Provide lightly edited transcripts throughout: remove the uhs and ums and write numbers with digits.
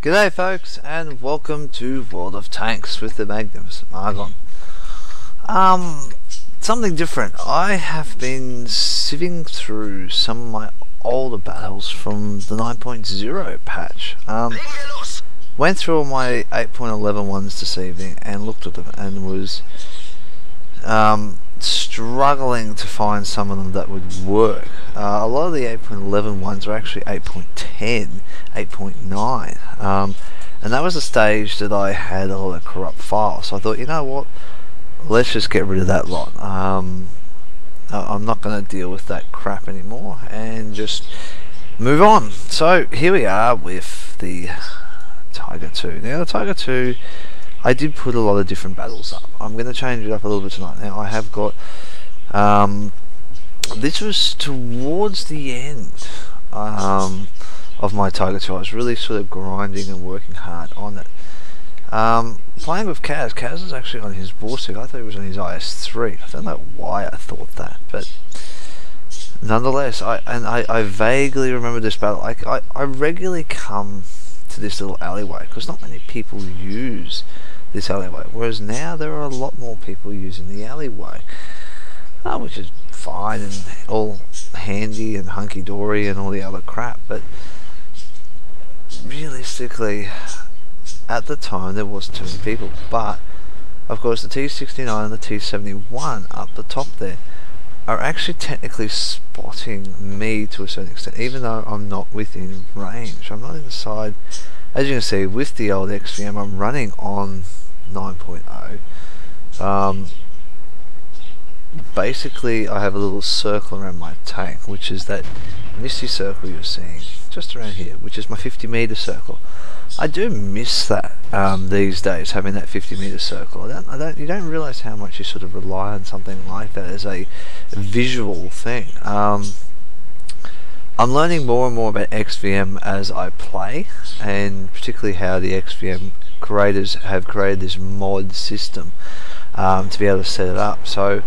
G'day folks, and welcome to World of Tanks with the Magnificent Margon. Something different. I have been sieving through some of my older battles from the 9.0 patch. Went through all my 8.11 ones this evening and looked at them and was struggling to find some of them that would work. A lot of the 8.11 ones are actually 8.10, 8.9, and that was a stage that I had a lot of corrupt files, so I thought, you know what, let's just get rid of that lot. I'm not going to deal with that crap anymore and just move on. So here we are with the Tiger 2. Now the Tiger 2, I did put a lot of different battles up. I'm going to change it up a little bit tonight. Now I have got, this was towards the end of my Tiger 2. I was really sort of grinding and working hard on it. Playing with Kaz. Kaz is actually on his Borsig. I thought he was on his IS-3. I don't know why I thought that, but nonetheless, I vaguely remember this battle. I regularly come to this little alleyway because not many people use this alleyway, whereas now there are a lot more people using the alleyway, which is fine and all handy and hunky-dory and all the other crap, but realistically at the time there wasn't too many people. But of course the T69 and the T71 up the top there are actually technically spotting me to a certain extent, even though I'm not within range. I'm not inside. As you can see with the old XVM, I'm running on 9.0. Basically I have a little circle around my tank, which is that misty circle you're seeing just around here, which is my 50-meter circle. I do miss that these days, having that 50-meter circle. You don't realize how much you sort of rely on something like that as a visual thing. I'm learning more and more about XVM as I play, and particularly how the XVM creators have created this mod system to be able to set it up. So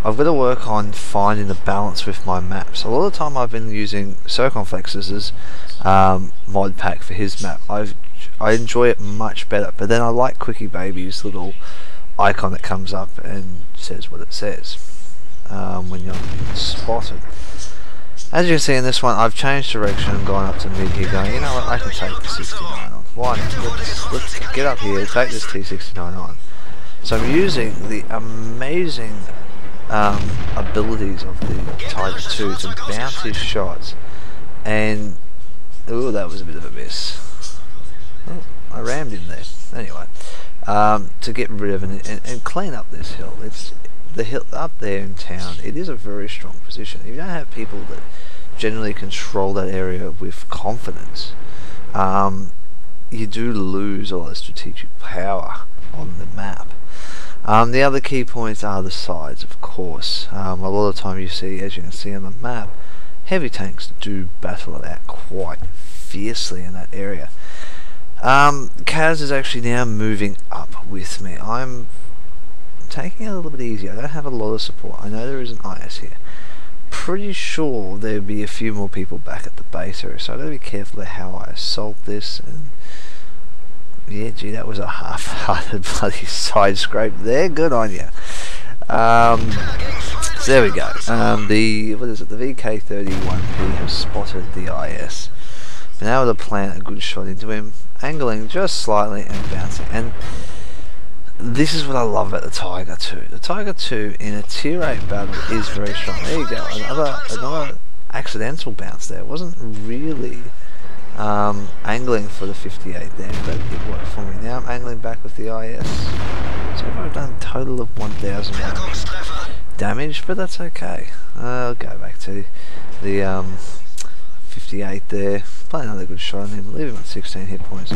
I've got to work on finding the balance with my maps. A lot of the time I've been using Circumflex's mod pack for his map. I enjoy it much better, but then I like Quickie Baby's little icon that comes up and says what it says when you're spotted. As you can see in this one, I've changed direction and gone up to mid here, going, you know what, I can take the 69 on. Why not? Let's get up here, take this T69 on. So I'm using the amazing abilities of the Tiger 2 to bounce his shots, and ooh, that was a bit of a miss. Oh, I rammed him there. Anyway, to get rid of and clean up this hill. It's the hill up there in town. It is a very strong position. If you don't have people that generally control that area with confidence, you do lose all the strategic power on the map. The other key points are the sides, of course. A lot of the time you see, as you can see on the map, heavy tanks do battle it out quite fiercely in that area. Kaz is actually now moving up with me. I'm taking it a little bit easier. I don't have a lot of support. I know there is an IS here. Pretty sure there'll be a few more people back at the base area, so I've got to be careful of how I assault this. And yeah, gee, that was a half-hearted bloody side scrape there. Good on you. So there we go. The VK31P has spotted the IS. Been able to plant a good shot into him, angling just slightly and bouncing. And this is what I love about the Tiger 2. The Tiger 2 in a tier 8 battle is very strong. There you go. Another accidental bounce there. It wasn't really angling for the 58 there, but it worked for me. Now I'm angling back with the IS. So I've done a total of 1,000 damage, but that's okay. I'll go back to the 58 there. Play another good shot on him, leave him at 16 hit points.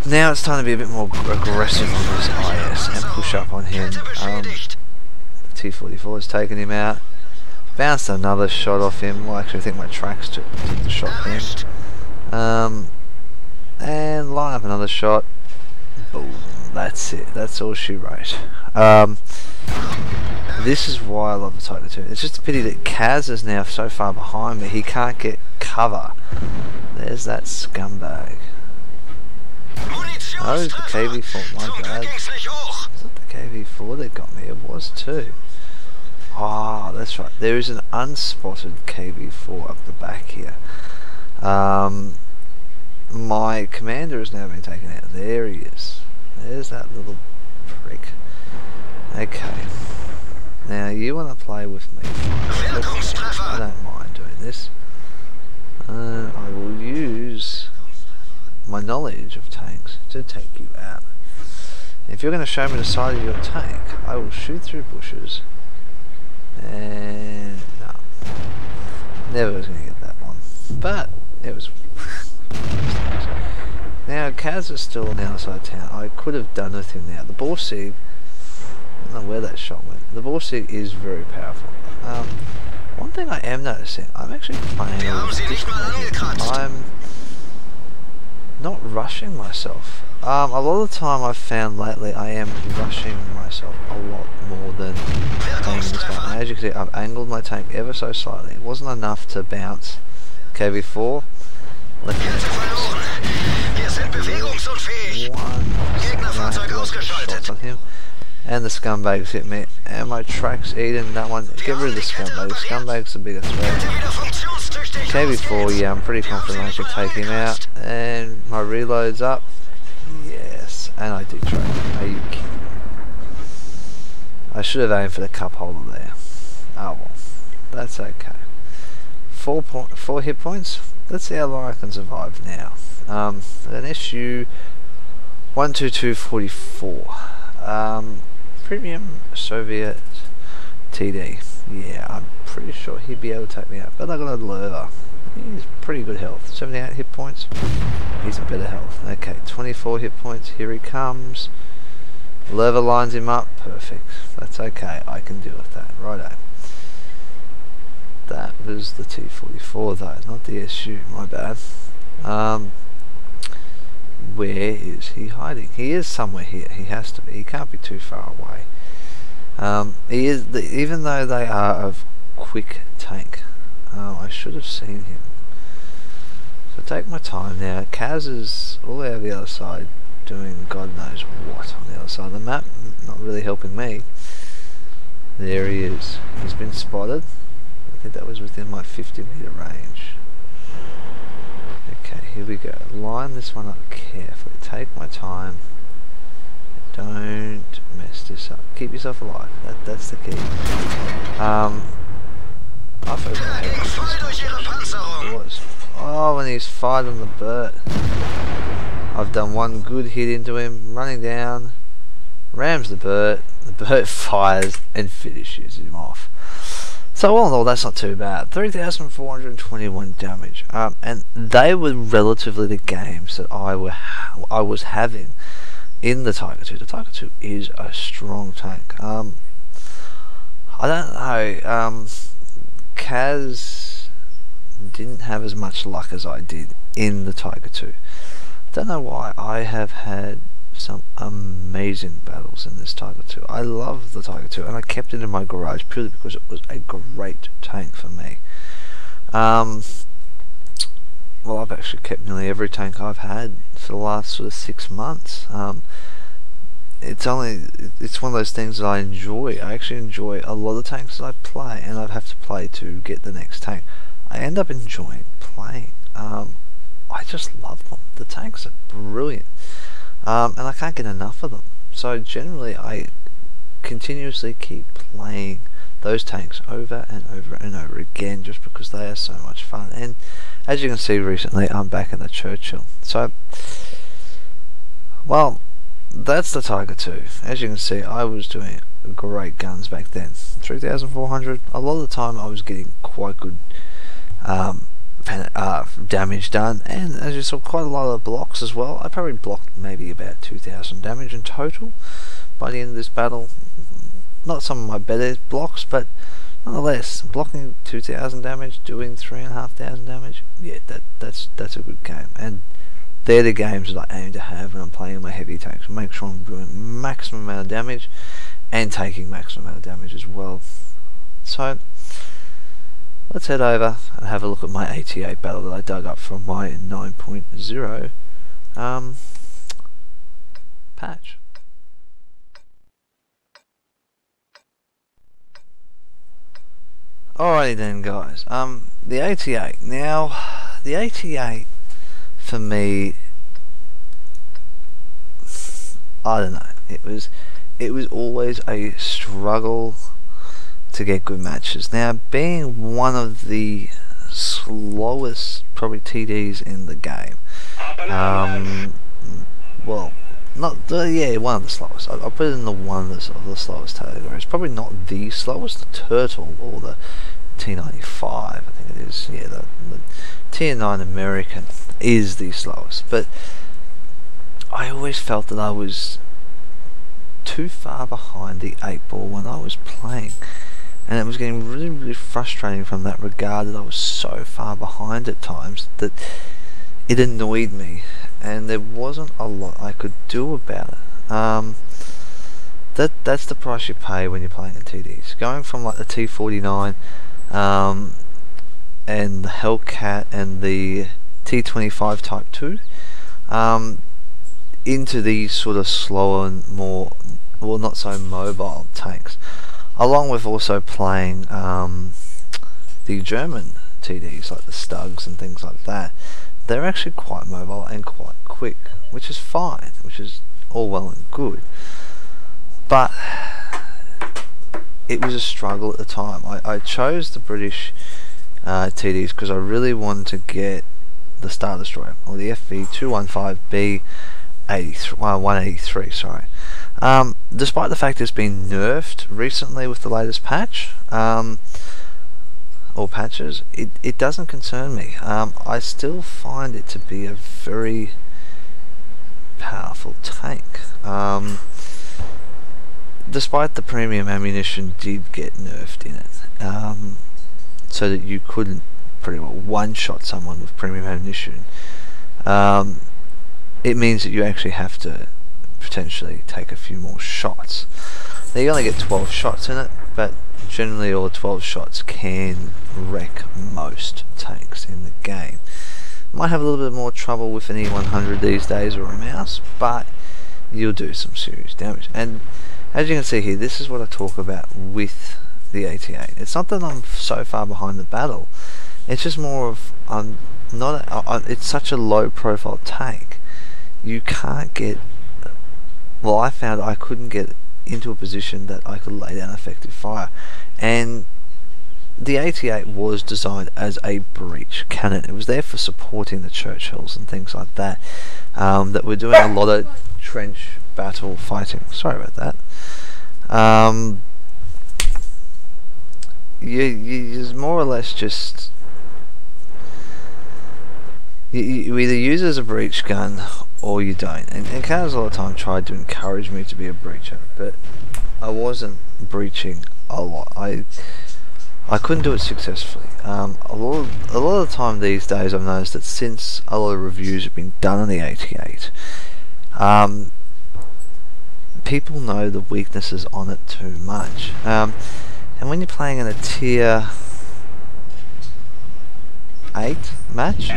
Now it's time to be a bit more aggressive on this IS and push up on him. T44 has taken him out. Bounced another shot off him. Well, actually I think my tracks took the shot from him. And line up another shot. Boom. That's it. That's all she wrote. This is why I love the Tiger 2. It's just a pity that Kaz is now so far behind me, he can't get cover. There's that scumbag. Oh, it was the KV4, my bad. Is it the KV4 that got me? It was too. Ah, oh, that's right. There is an unspotted KV4 up the back here. My commander has now been taken out. There he is. There's that little prick. Okay. Now you want to play with me. I don't mind doing this. I will use my knowledge of tanks to take you out. If you're going to show me the side of your tank, I will shoot through bushes. And no, never was going to get that one. But it was. Now Kaz is still on the outside of town. I could have done with him now. The Borsig, I don't know where that shot went. The Borsig is very powerful. One thing I am noticing, I'm actually playing I'm not rushing myself. A lot of the time I've found lately I am rushing myself a lot more than playing this one. And as you can see, I've angled my tank ever so slightly. It wasn't enough to bounce KV4. Let me shots on him. And the scumbags hit me. And my track's eating that one. Get rid of the scumbag. The scumbag's a bigger threat. KV4, yeah, I'm pretty confident I can take him out. And my reload's up. Yes, and I did trade. Are you kidding? I should have aimed for the cup holder there. Oh well, that's okay. 4 hit points. Let's see how long I can survive now. An SU 12244. Premium Soviet TD. Yeah, I'm pretty sure he'd be able to take me out. But I got a lurver. He's pretty good health. 78 hit points. He's a better health. Okay, 24 hit points. Here he comes. Lurver lines him up. Perfect. That's okay. I can deal with that. Righto. That was the T-44 though, not the SU. My bad. Where is he hiding? He is somewhere here. He has to be. He can't be too far away. He is. Even though they are a quick tank, I should have seen him. So take my time now. Kaz is all the way over the other side, doing God knows what on the other side of the map. Not really helping me. There he is. He's been spotted. I think that was within my 50-meter range. Okay, here we go. Line this one up carefully. Take my time. Don't mess this up. Keep yourself alive. That's the key. I forgot it was. Oh, when he's fighting the Burt. I've done one good hit into him. Running down. Rams the Burt. The Burt fires and finishes him off. So all in all, that's not too bad. 3,421 damage, and they were relatively the games that I was having in the Tiger 2. The Tiger 2 is a strong tank. I don't know. Kaz didn't have as much luck as I did in the Tiger 2. Don't know why. I have had some amazing battles in this Tiger 2. I love the Tiger 2 and I kept it in my garage purely because it was a great tank for me. Well, I've actually kept nearly every tank I've had for the last sort of 6 months. It's one of those things that I enjoy. I actually enjoy a lot of tanks that I play, and I have to play to get the next tank. I end up enjoying playing. I just love them. The tanks are brilliant. And I can't get enough of them. So generally I continuously keep playing those tanks over and over and over again just because they are so much fun. And as you can see recently, I'm back in the Churchill. So, well, that's the Tiger 2. As you can see, I was doing great guns back then. 3,400. A lot of the time I was getting quite good damage done, and as you saw, quite a lot of blocks as well. I probably blocked maybe about 2,000 damage in total by the end of this battle. Not some of my better blocks, but nonetheless, blocking 2,000 damage, doing 3,500 damage, yeah, that's a good game. And they're the games that I aim to have when I'm playing my heavy tanks. Make sure I'm doing maximum amount of damage and taking maximum amount of damage as well. So let's head over and have a look at my 88 battle that I dug up from my 9.0 patch. Alrighty then, guys. The 88. Now, the 88 for me, I don't know. It was always a struggle to get good matches. Now, being one of the slowest probably TDs in the game, well, not the, yeah, one of the slowest. I'll put it in the one of the slowest categories. Probably not the slowest. The Turtle or the T95, I think it is. Yeah, the Tier 9 American is the slowest. But I always felt that I was too far behind the 8-ball when I was playing, and it was getting really, really frustrating from that regard, that I was so far behind at times that it annoyed me, and there wasn't a lot I could do about it. That's the price you pay when you're playing in TDs. Going from like the T49 and the Hellcat and the T25 Type 2 into these sort of slower and more, well, not so mobile tanks, along with also playing the German TDs like the Stugs and things like that. They're actually quite mobile and quite quick, which is fine, which is all well and good, but it was a struggle at the time. I chose the British TDs because I really wanted to get the Star Destroyer, or the FV215B 183, sorry. Despite the fact it's been nerfed recently with the latest patch, or patches, it doesn't concern me. I still find it to be a very powerful tank. Despite the premium ammunition did get nerfed in it, so that you couldn't pretty well one-shot someone with premium ammunition. It means that you actually have to potentially take a few more shots. Now you only get 12 shots in it, but generally all 12 shots can wreck most tanks in the game. Might have a little bit more trouble with an E100 these days, or a mouse, but you'll do some serious damage. And as you can see here, this is what I talk about with the 88. It's not that I'm so far behind the battle, it's just more of it's such a low profile tank. You can't get, well, I found I couldn't get into a position that I could lay down effective fire, and the 88 was designed as a breach cannon. It was there for supporting the Churchills and things like that, that were doing a lot of trench battle fighting. Sorry about that. You more or less just, you either use it as a breach gun or you don't. And Kaz a lot of time tried to encourage me to be a breacher, but I wasn't breaching a lot. I couldn't do it successfully. A lot of the time these days I've noticed that since a lot of reviews have been done on the 88, people know the weaknesses on it too much. And when you're playing in a tier 8 match,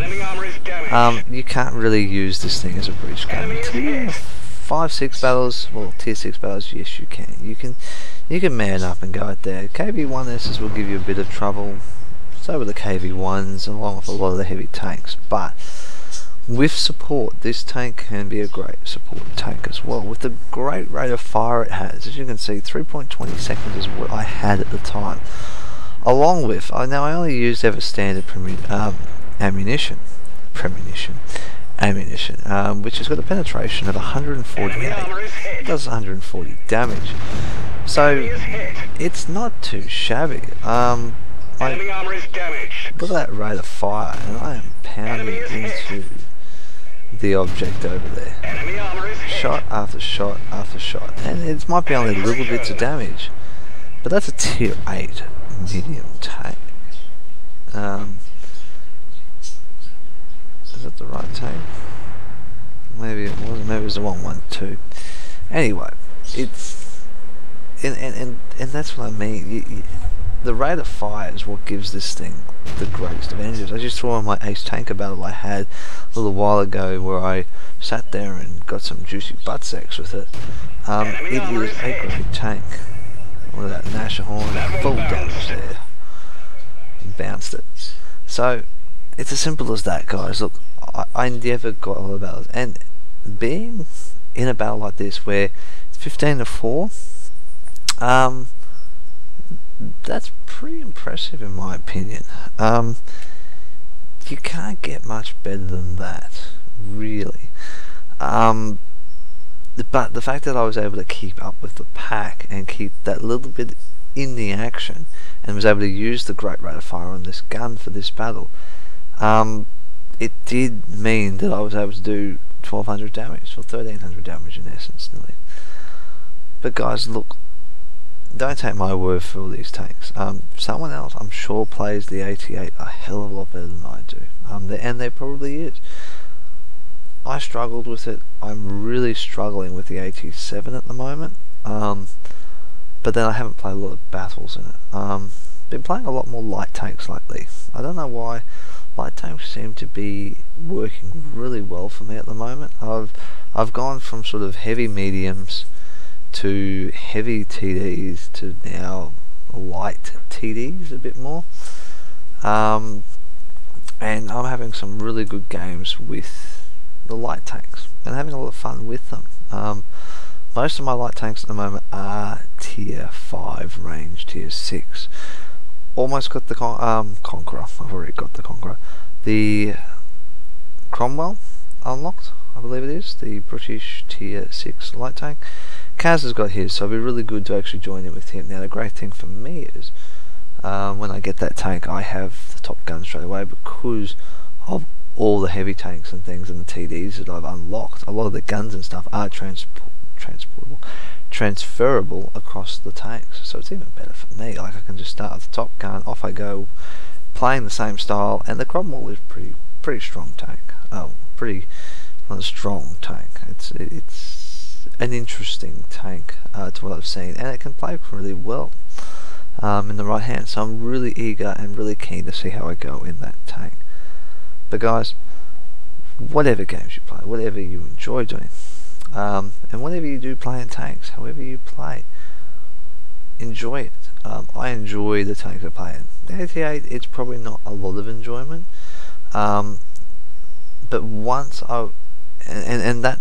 you can't really use this thing as a breach gun. Tier 5, 6 battles, well, tier 6 battles, yes you can. You can man up and go out there. KV-1Ss will give you a bit of trouble, so will the KV-1s, along with a lot of the heavy tanks, but with support, this tank can be a great support tank as well, with the great rate of fire it has. As you can see, 3.20 seconds is what I had at the time. Along with, now I only used ever standard ammunition, which has got a penetration of 148. It does 140 damage, so it's not too shabby. Look at that rate of fire, and I am pounding into the object over there, shot after shot after shot, and it might be only little bits of damage, but that's a tier 8 medium tank. Is that the right tank? Maybe it wasn't. Maybe it was the 112. Anyway, it's and that's what I mean. the rate of fire is what gives this thing the greatest advantages. As you saw in my ace tanker battle I had a little while ago, where I sat there and got some juicy butt sex with it. It is a great tank. Look at that Nasher horn, full damage there. Bounced it. So it's as simple as that, guys. Look, I never got a lot of battles, and being in a battle like this where it's 15 to 4, that's pretty impressive in my opinion. You can't get much better than that, really. But the fact that I was able to keep up with the pack and keep that little bit in the action, and was able to use the great rate of fire on this gun for this battle, it did mean that I was able to do 1200 damage, or 1300 damage in essence, nearly. But guys, look, don't take my word for all these tanks. Someone else, I'm sure, plays the 88 a hell of a lot better than I do, and there probably is. I struggled with it. I'm really struggling with the 87 at the moment, but then I haven't played a lot of battles in it. Been playing a lot more light tanks lately. I don't know why. Light tanks seem to be working really well for me at the moment. I've gone from sort of heavy mediums to heavy TDs to now light TDs a bit more, and I'm having some really good games with the light tanks and having a lot of fun with them. Most of my light tanks at the moment are tier 5 range, tier 6. Almost got the Conqueror. I've already got the Conqueror. The Cromwell unlocked, I believe it is, the British tier 6 light tank. Kaz has got his, so it'll be really good to actually join in with him. Now the great thing for me is, when I get that tank, I have the top gun straight away, because of all the heavy tanks and things and the TDs that I've unlocked. A lot of the guns and stuff are transferable across the tanks, so it's even better for me. Like, I can just start with the top gun, off I go, playing the same style. And the Cromwell is pretty strong tank. Pretty not a strong tank. It's an interesting tank to what I've seen, and it can play really well in the right hand. So I'm really eager and really keen to see how I go in that tank. But guys, whatever games you play, whatever you enjoy doing, and whatever you do play in tanks, however you play, enjoy it. I enjoy the tanks I play in. The 88, it's probably not a lot of enjoyment, but once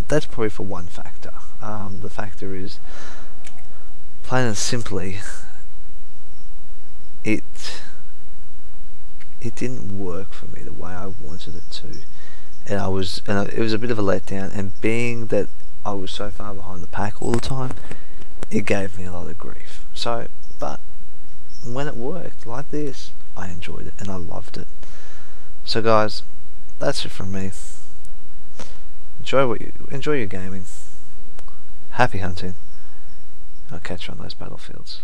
that's probably for one factor. The factor is, plain and simply, it didn't work for me the way I wanted it to, and it was a bit of a letdown. And being that I was so far behind the pack all the time, it gave me a lot of grief. So, but when it worked like this, I enjoyed it and I loved it. So guys, that's it from me. Enjoy your gaming. Happy hunting. I'll catch you on those battlefields.